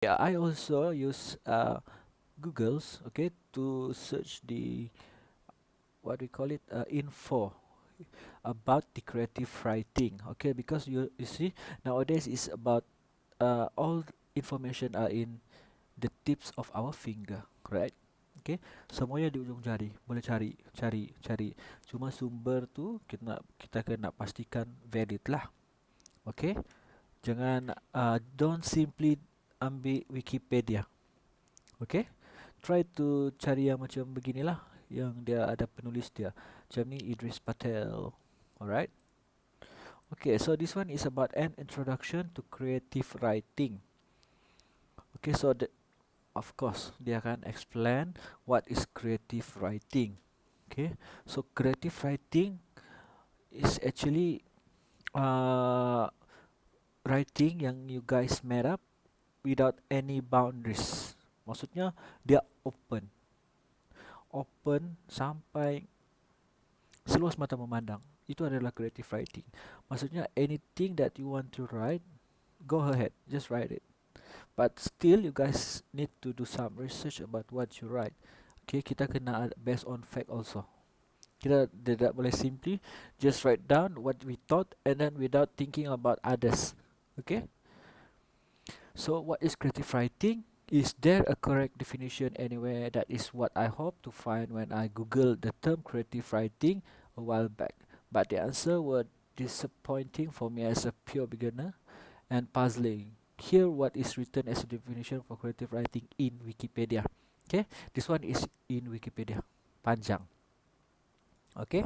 Yeah, I also use Google's, okay, to search the what we call it info about the creative writing, okay, because you see nowadays is about all information are in the tips of our finger, right? Okay, semuanya di ujung jari, boleh cari, cari, cari. Cuma sumber tu kita kena pastikan valid lah, okay? Jangan don't simply ambil Wikipedia, okay? Try to cari yang macam beginilah, yang dia ada penulis dia. Macam ni Idris Patel, alright? Okay, so this one is about an introduction to creative writing. Okay, so of course, dia akan explain what is creative writing. Okay, so creative writing is actually uh, writing yang you guys made up without any boundaries. Maksudnya dia open sampai seluas mata memandang. Itu adalah creative writing. Maksudnya anything that you want to write, go ahead, just write it. But still you guys need to do some research about what you write. Okay, kita kena based on fact also. Kita tidak boleh simply just write down what we thought and then without thinking about others. Okay? So what is creative writing? Is there a correct definition anywhere? That is what I hope to find when I googled the term creative writing a while back. But the answer were disappointing for me as a pure beginner and puzzling. Here what is written as a definition for creative writing in Wikipedia. Okay, this one is in Wikipedia. Panjang. Okay,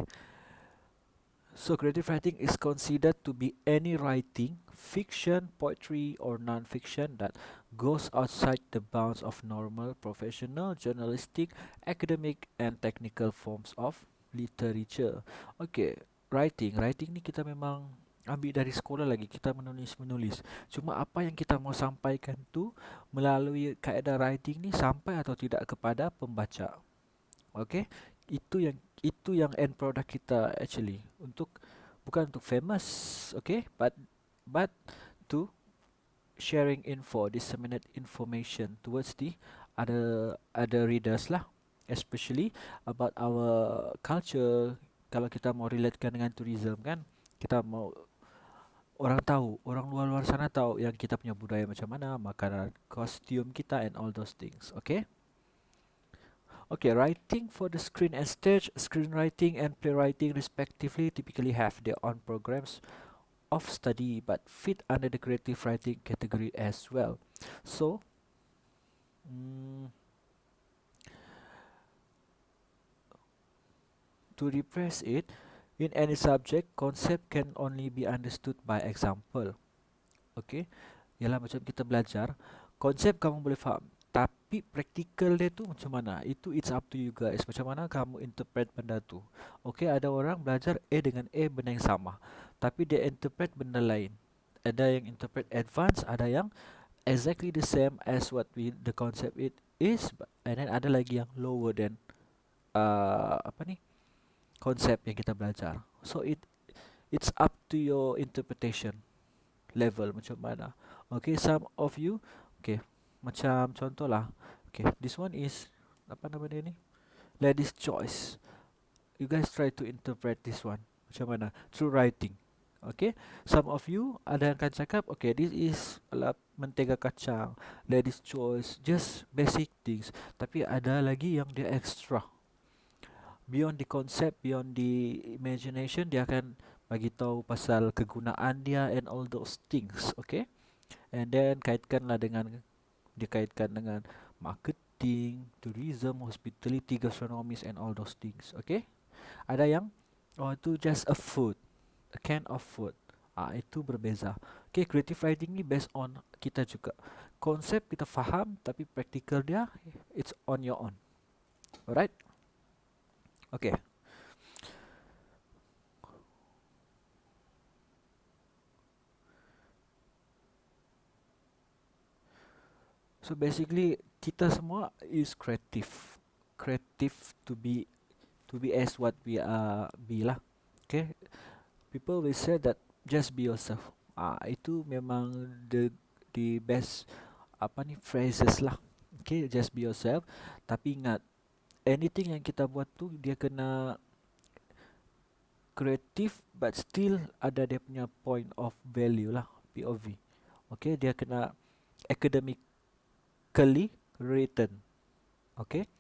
so creative writing is considered to be any writing, fiction, poetry or non-fiction that goes outside the bounds of normal, professional, journalistic, academic and technical forms of literature. Okay, writing ni kita memang ambil dari sekolah lagi, kita menulis. Cuma apa yang kita mau sampaikan tu melalui kaedah writing ni sampai atau tidak kepada pembaca. Okay, itu yang end product kita actually, untuk bukan untuk famous, okay, but to sharing info, disseminate information towards the other readers lah, especially about our culture. Kalau kita mau relatekan dengan tourism kan, kita mau orang tahu, orang luar-luar sana tahu yang kita punya budaya macam mana, makanan, kostum kita and all those things, okay? Okay, writing for the screen and stage, screenwriting and playwriting respectively typically have their own programs of study but fit under the creative writing category as well. So, mm, to repress it, in any subject, concept can only be understood by example. Okay, ialah macam kita belajar, konsep kamu boleh faham, tapi praktikal dia tu macam mana? Itu it's up to you guys. Macam mana kamu interpret benda tu. Okay, ada orang belajar A dengan A benda yang sama, tapi dia interpret benda lain. Ada yang interpret advance, ada yang exactly the same as what the concept it is, and then ada lagi yang lower than apa ni? Konsep yang kita belajar. So it's up to your interpretation level macam mana. Okay, some of you, okay, macam contoh lah. Okay, this one is apa nama dia ni? Ladies' choice. You guys try to interpret this one macam mana? Through writing. Okay, some of you ada yang akan cakap, okay, this is mentega kacang, ladies' choice, just basic things. Tapi ada lagi yang dia extra. Beyond the concept, beyond the imagination, dia akan bagi tahu pasal kegunaan dia and all those things, okay? And then kaitkanlah dengan, dikaitkan dengan marketing, tourism, hospitality, gastronomy and all those things, okay? Ada yang oh itu just a food, a can of food. Itu berbeza. Okay, creative writing ni based on kita juga. Konsep kita faham tapi practical dia it's on your own. Alright? Okay. So basically kita semua is creative. Creative to be as what we are be lah. Okay? People will say that just be yourself. Itu memang the best apa ni, phrases lah. Okay, just be yourself. Tapi ingat, anything yang kita buat tu dia kena kreatif but still ada dia punya point of value lah, POV. Okay, dia kena academically written. Okay,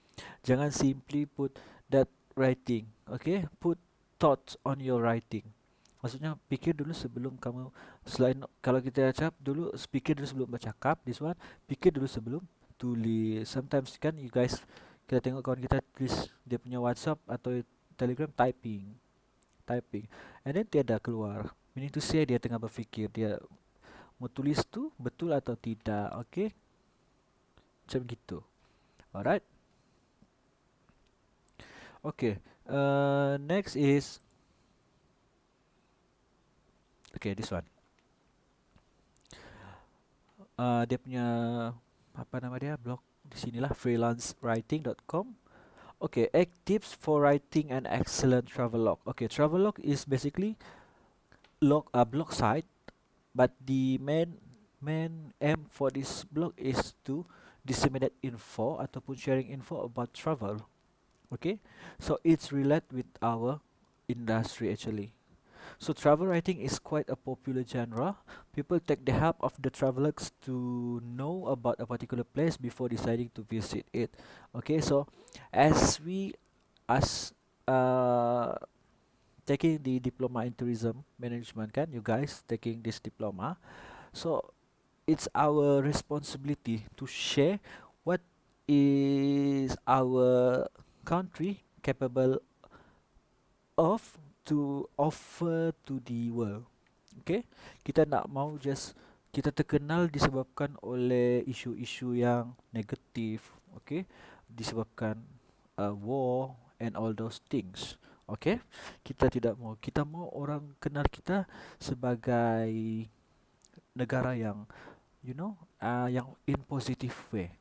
jangan simply put that writing. Okay, put thoughts on your writing. Maksudnya fikir dulu sebelum kamu, selain kalau kita cakap dulu, fikir dulu sebelum bercakap, this one fikir dulu sebelum tulis. Sometimes kan you guys, kita tengok kawan kita tulis dia punya WhatsApp atau Telegram, typing and then tiada keluar, meaning to say dia tengah berfikir dia mau tulis tu betul atau tidak. Okay, macam gitu. Alright. Okay, next is, okay, this one. Dia punya apa nama dia, blog di sinilah, freelancewriting.com. Okay, 8 tips for writing an excellent travel log. Okay, travel log is basically blog site, but the main aim for this blog is to disseminate info ataupun sharing info about travel. Okay, so it's related with our industry actually. So travel writing is quite a popular genre. People take the help of the travelers to know about a particular place before deciding to visit it. Okay, so as we as taking the diploma in tourism management, kan, you guys taking this diploma, so it's our responsibility to share what is our country capable of to offer to the world. Okay, kita nak mau just kita terkenal disebabkan oleh isu-isu yang negatif. Okay, disebabkan war and all those things. Okay, kita tidak mau, kita mau orang kenal kita sebagai negara yang, yang in positive way.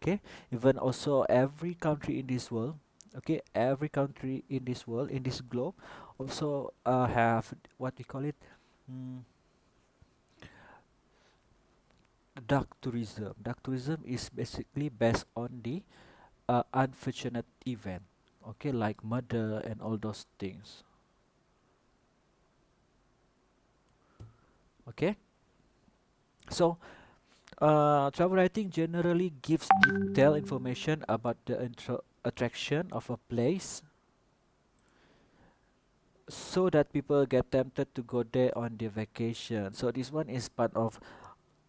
Okay, even also every country in this world, okay, every country in this world, in this globe, also have what we call it, mm, dark tourism. Dark tourism is basically based on the unfortunate event, okay, like murder and all those things. Okay, so travel writing generally gives detailed information about the attraction of a place so that people get tempted to go there on their vacation. So this one is part of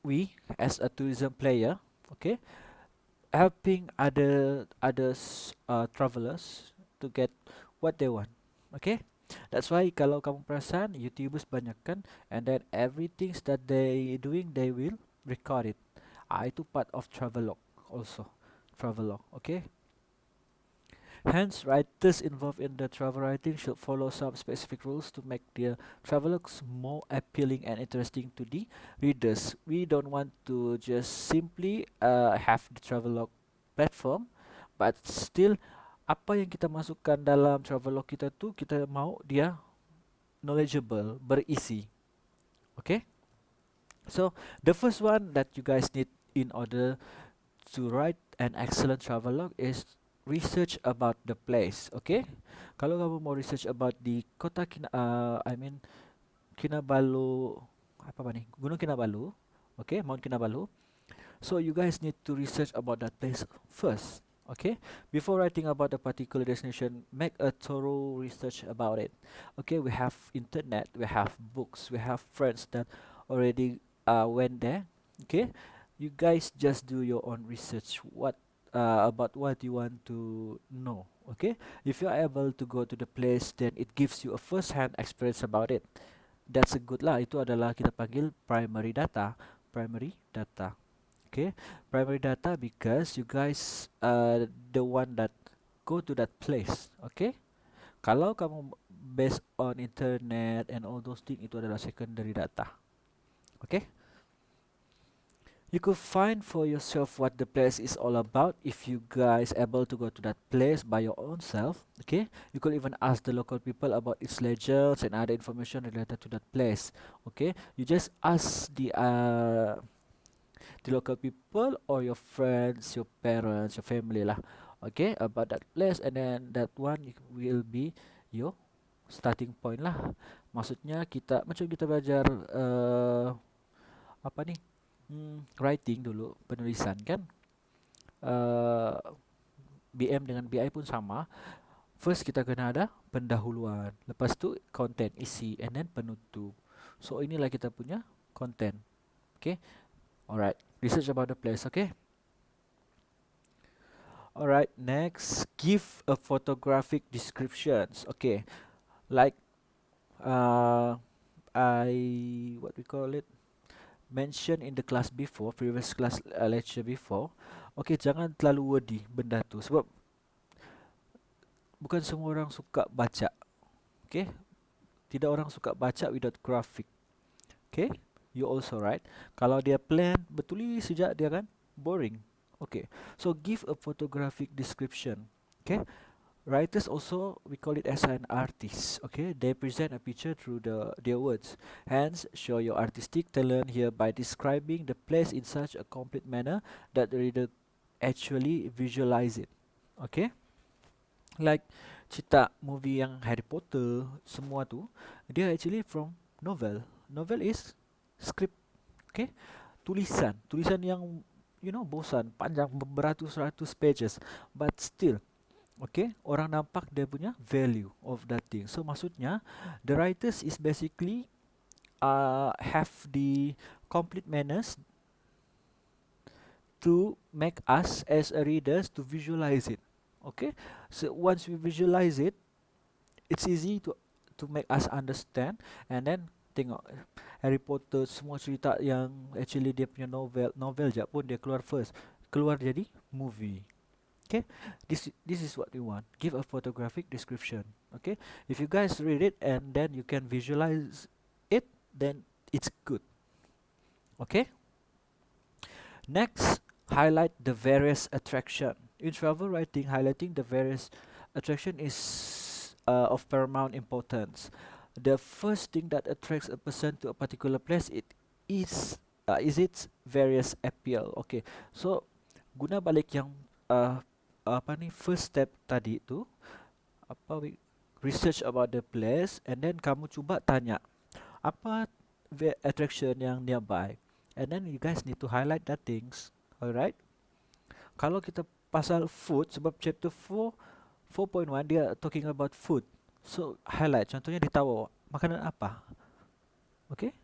we as a tourism player, okay, helping others travelers to get what they want. Okay, that's why kalau kamu perasan YouTubers banyak kan, and then everything that they doing they will record it. Itu part of travelog also, travelog. Okay, hence, writers involved in the travel writing should follow some specific rules to make their travelogues more appealing and interesting to the readers. We don't want to just simply have the travelog platform, but still apa yang kita masukkan dalam travelog kita tu kita mau dia knowledgeable, berisi. Okay? So, the first one that you guys need in order to write an excellent travelog is research about the place. Okay, kalau kamu mau research about di kota Kinabalu, apa ni, Gunung Kinabalu, okay, Mount Kinabalu. So you guys need to research about that place first. Okay, before writing about a particular destination, make a thorough research about it. Okay, we have internet, we have books, we have friends that already went there. Okay, you guys just do your own research. What about what you want to know. Okay, if you are able to go to the place, then it gives you a first-hand experience about it. That's a good lah. Itu adalah kita panggil primary data. Primary data. Okay, primary data because you guys the one that go to that place. Okay, kalau kamu based on internet and all those things, itu adalah secondary data. Okay. You could find for yourself what the place is all about if you guys able to go to that place by your own self. Okay, you could even ask the local people about its legends and other information related to that place. Okay, you just ask the local people or your friends, your parents, your family lah. Okay, about that place, and then that one will be your starting point lah. Maksudnya kita macam kita belajar apa ni? Writing dulu, penulisan kan. Uh, BM dengan BI pun sama. First kita kena ada pendahuluan, lepas tu content, isi, and then penutup. So inilah kita punya content. Okay. Alright. Research about the place. Okay. Alright. Next, give a photographic descriptions. Okay. Like I what we call it mentioned in the class before, previous class lecture before. Okay, jangan terlalu wordy benda tu sebab bukan semua orang suka baca. Okay, tidak orang suka baca without graphic. Okay, you also right. Kalau dia plain bertulis saja dia kan boring. Okay, so give a photographic description. Okay, writers also we call it as an artist. Okay, they present a picture through their words. Hence, show your artistic talent here by describing the place in such a complete manner that the reader actually visualize it. Okay, like cerita movie yang Harry Potter semua tu, dia actually from novel. Novel is script. Okay, tulisan yang bosan, panjang beratus-ratus pages, but still okay, orang nampak dia punya value of that thing. So maksudnya the writers is basically have the complete manners to make us as a readers to visualize it. Okay, so once we visualize it, it's easy to make us understand. And then tengok Harry Potter semua cerita yang actually dia punya novel je pun dia keluar jadi movie. Okay, this is what we want. Give a photographic description. Okay, if you guys read it and then you can visualize it, then it's good. Okay, next, highlight the various attraction. In travel writing, highlighting the various attraction is of paramount importance. The first thing that attracts a person to a particular place is its various appeal. Okay, so guna balik yang first step tadi tu, research about the place, and then kamu cuba tanya apa attraction yang nearby, and then you guys need to highlight that things. Alright, kalau kita pasal food, sebab chapter 4.1 dia talking about food, so highlight, contohnya ditawa makanan apa. Okay,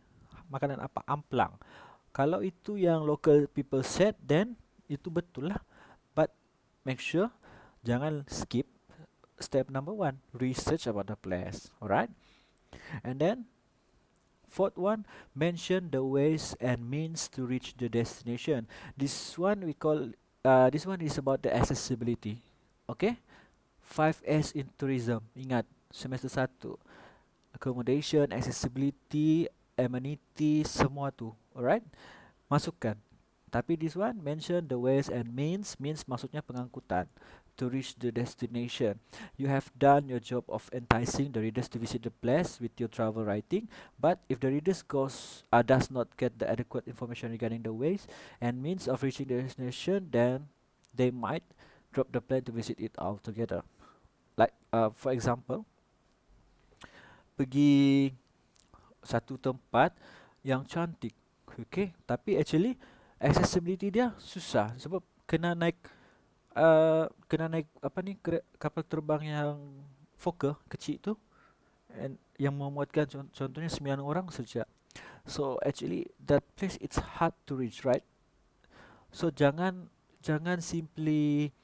makanan apa, amplang. Kalau itu yang local people said, then itu betul lah. But make sure jangan skip step number 1, research about the place. Alright, and then fourth one, mention the ways and means to reach the destination. This one we call this one is about the accessibility. Okay, 5S in tourism. Ingat semester 1, accommodation, accessibility, amenity, semua tu. Alright, masukkan. Tapi this one mention the ways and means maksudnya pengangkutan to reach the destination. You have done your job of enticing the readers to visit the place with your travel writing, but if the readers does not get the adequate information regarding the ways and means of reaching the destination, then they might drop the plan to visit it altogether. Like for example, pergi satu tempat yang cantik, okay, tapi actually accessibility dia susah sebab kena naik kapal terbang yang Fokker kecil tu, and yang memuatkan contohnya 9 orang saja. So actually that place it's hard to reach, right? So jangan simply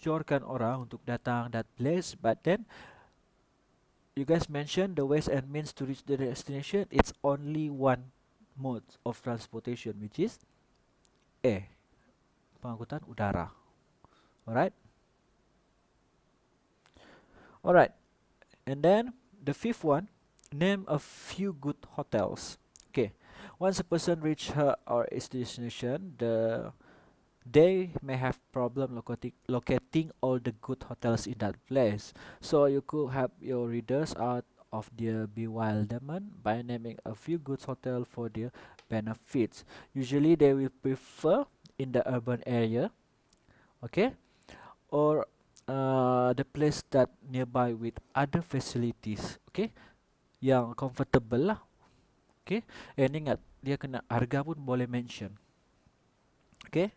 syorkan orang untuk datang that place, but then you guys mention the ways and means to reach the destination. It's only one mode of transportation, which is air, pengangkutan udara. Alright, and then the fifth one, name a few good hotels. Okay, once a person reach her or its destination, they may have problem locating all the good hotels in that place. So you could help your readers out of their bewilderment by naming a few good hotel for their benefits. Usually they will prefer in the urban area, okay, or the place that nearby with other facilities, okay, yang comfortable lah, okay. And ingat dia kena harga pun boleh mention, okay.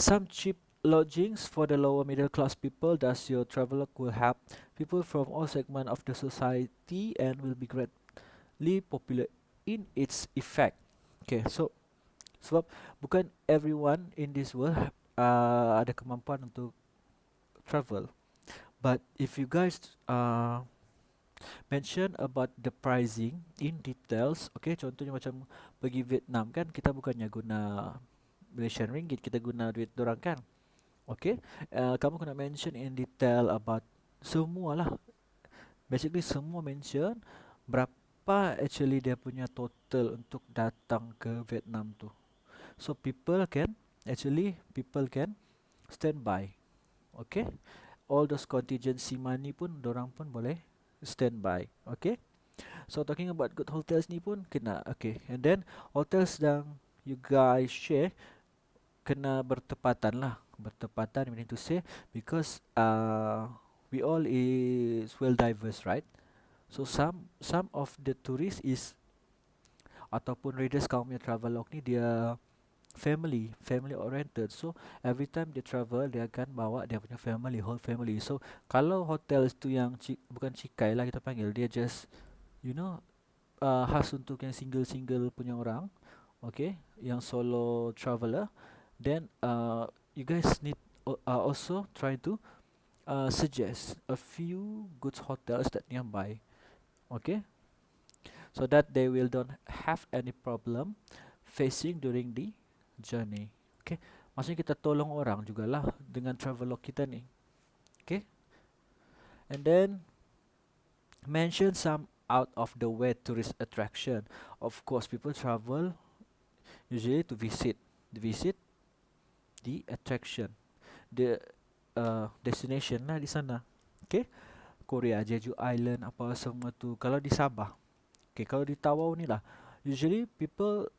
Some cheap lodgings for the lower middle class people. Thus, your traveler will help people from all segments of the society and will be greatly popular in its effect. Okay, so sebab bukan everyone in this world ada kemampuan untuk travel. But if you guys mention about the pricing in details, okay, contohnya macam pergi Vietnam kan, kita bukannya guna Malaysian ringgit, kita guna duit dorang kan. Okay, kamu kena mention in detail about semua lah. Basically semua mention berapa actually dia punya total untuk datang ke Vietnam tu. So people can stand by. Okay, all those contingency money pun dorang pun boleh stand by. Okay, so talking about good hotels ni pun kena. Okay, and then hotels yang you guys share kena bertepatan lah. Bertepatan meaning to say because we all is well diverse, right? So some of the tourists is ataupun readers kaum yang travelog ni dia family oriented. So every time dia travel dia akan bawa dia punya whole family. So kalau hotel tu yang bukan cikai lah kita panggil, dia just you know khas untuk yang single punya orang, okay, yang solo traveler, then you guys need also try to suggest a few good hotels that nearby, okay, so that they will don't have any problem facing during the journey. Okay, maksudnya kita tolong orang jugalah dengan travelog kita ni. Okay, and then mention some out of the way tourist attraction. Of course, people travel usually to visit the attraction, the destination lah di sana. Okay, Korea, Jeju Island, apa semua tu. Kalau di Sabah, okay, kalau di Tawau ni lah, usually people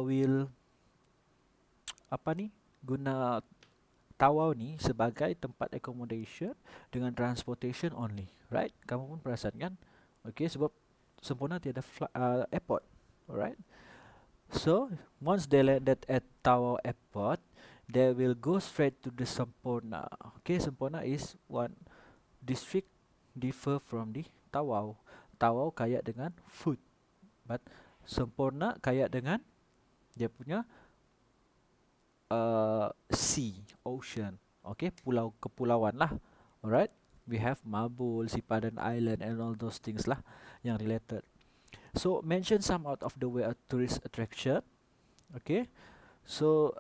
will guna Tawau ni sebagai tempat accommodation dengan transportation only, right? Kamu pun perasan kan? Okay, sebab Semporna tiada airport, alright? So once they landed at Tawau Airport, they will go straight to the Semporna. Okay, Semporna is one district differ from the Tawau. Tawau kaya dengan food, but Semporna kaya dengan dia punya sea, ocean. Okay, kepulauan lah. Alright, we have Mabul, Sipadan Island and all those things lah yang related. So mention some out of the way tourist attraction. Okay, so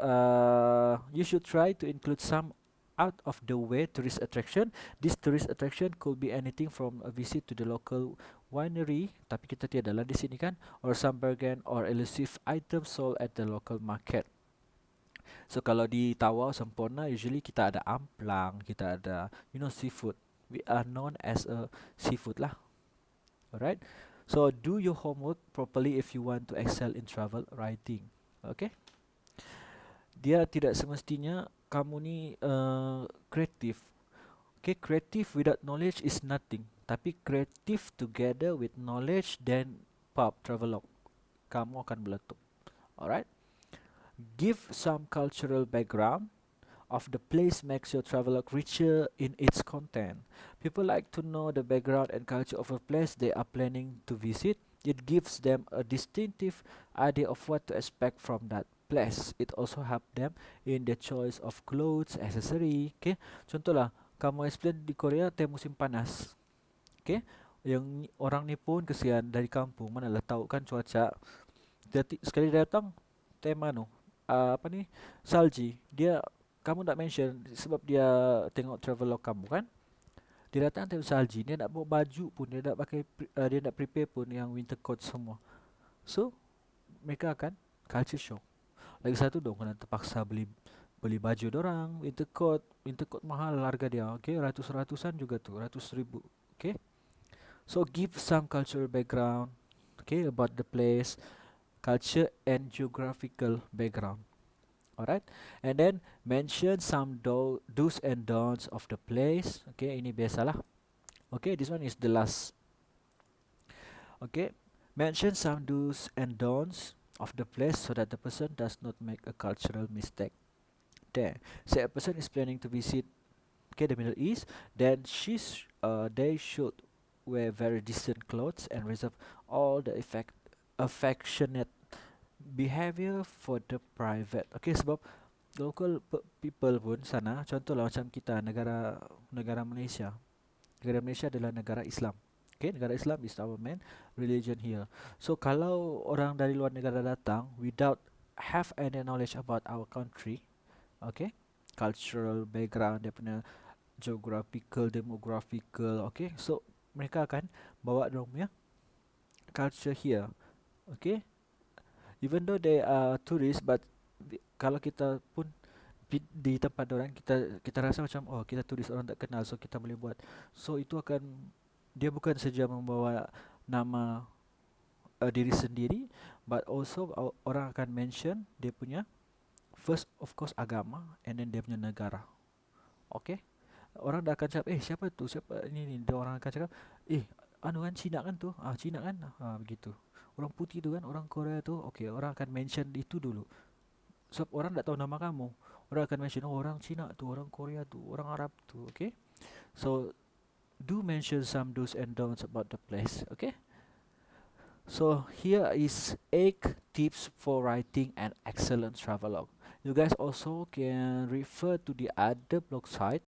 you should try to include some out of the way tourist attraction. This tourist attraction could be anything from a visit to the local winery, tapi kita tiada lah di sini kan, or some bargain or elusive items sold at the local market. So kalau di Tawau Semporna usually kita ada amplang, kita ada seafood. We are known as a seafood lah. Alright. So do your homework properly if you want to excel in travel writing. Okay. Dia tidak semestinya kamu ni kreatif. Okay, creative without knowledge is nothing. Tapi creative together with knowledge then travelog, kamu akan meletup. Alright. Give some cultural background of the place makes your travelog richer in its content. People like to know the background and culture of a place they are planning to visit. It gives them a distinctive idea of what to expect from that place. It also help them in the choice of clothes, accessory. Okay, contohlah kamu explain di Korea teh musim panas. Okay, yang orang ni pun kesian dari kampung, manalah tahu kan cuaca. Sekali datang teh mano salji, dia kamu tak mention sebab dia tengok travelog kamu kan, dia datang tengok salji, dia nak bawa baju pun, dia nak pakai dia nak prepare pun yang winter coat semua. So mereka akan culture shock. Lagi satu dong kena terpaksa beli baju dorang, winter coat mahal harga dia, okay, ratusan juga tu, ratus ribu. Okay, so give some cultural background. okay, about the place, culture, and geographical background. Alright, and then mention some do's and don'ts of the place. Okay, ini biasalah. Okay, this one is the last. Okay, mention some do's and don'ts of the place so that the person does not make a cultural mistake. There, say a person is planning to visit, okay, the Middle East, then they should wear very decent clothes and reserve all the affectionate behavior for the private. Okay, sebab local people pun sana, contohlah macam kita negara negara Malaysia. Negara Malaysia adalah negara Islam. Okay, negara Islam is our main religion here. So kalau orang dari luar negara datang without have any knowledge about our country, okay, cultural background, dia punya geographical, demographical, okay, so mereka akan bawa dorang punya culture here, okay, even though they are tourists, but kalau kita pun di tempat orang, kita rasa macam oh kita turis, orang tak kenal, so kita boleh buat, so itu akan, dia bukan saja membawa nama diri sendiri, but also orang akan mention dia punya first of course agama, and then dia punya negara. Okay, orang dah akan cakap siapa tu, siapa ni, dia orang akan cakap anu kan Cina kan tu, Cina kan, begitu, orang putih tu kan, orang Korea tu, okay, orang akan mention itu dulu. Sebab orang tak tahu nama kamu, orang akan mention orang Cina tu, orang Korea tu, orang Arab tu. Okay, so do mention some do's and don'ts about the place. Okay, so here is 8 tips for writing an excellent travelogue. You guys also can refer to the other blog site